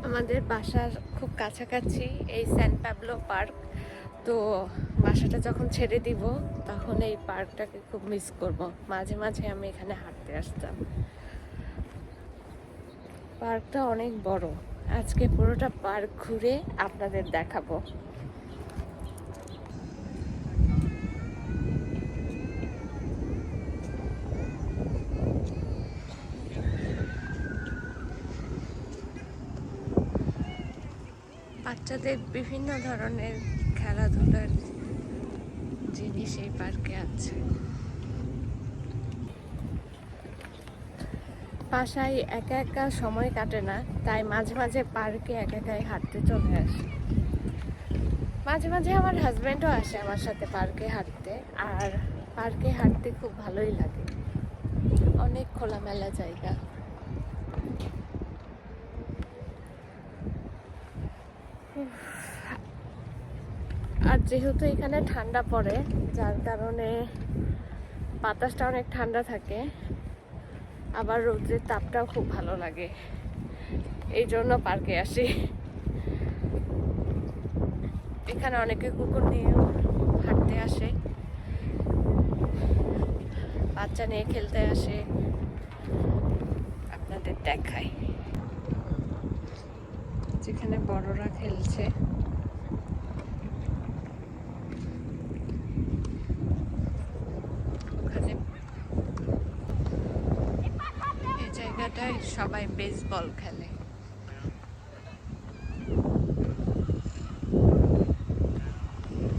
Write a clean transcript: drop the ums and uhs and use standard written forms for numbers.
আমাদের বাসার খুব কাছাকাছি এই স্যান প্যাবলো পার্ক। তো বাসাটা যখন ছেড়ে দিব তখন এই পার্কটাকে খুব মিস করব। মাঝে মাঝে আমি এখানে হাঁটতে আসতাম। পার্কটা অনেক বড়। আজকে পুরোটা পার্ক ঘুরে আপনাদের দেখাবো। বাচ্চাদের বিভিন্ন ধরনের খেলাধুলার জিনিস এই পার্কে আছে। বাসায় একা একা সময় কাটে না, তাই মাঝে মাঝে পার্কে একা একাই হাঁটতে চলে আসে। মাঝে মাঝে আমার হাজব্যান্ডও আসে আমার সাথে পার্কে হাঁটতে। আর পার্কে হাঁটতে খুব ভালোই লাগে, অনেক খোলামেলা জায়গা। আর যেহেতু এখানে ঠান্ডা পড়ে, যার কারণে বাতাসটা অনেক ঠান্ডা থাকে, আবার রৌদ্রের তাপটাও খুব ভালো লাগে, এই জন্য পার্কে আসি। এখানে অনেকে কুকুর নিয়ে হাঁটতে আসে, বাচ্চা নিয়ে খেলতে আসে। আপনাদের দেখাই, যেখানে বড়রা খেলছে। ওখানে এই জায়গাটায় সবাই বেসবল খেলে।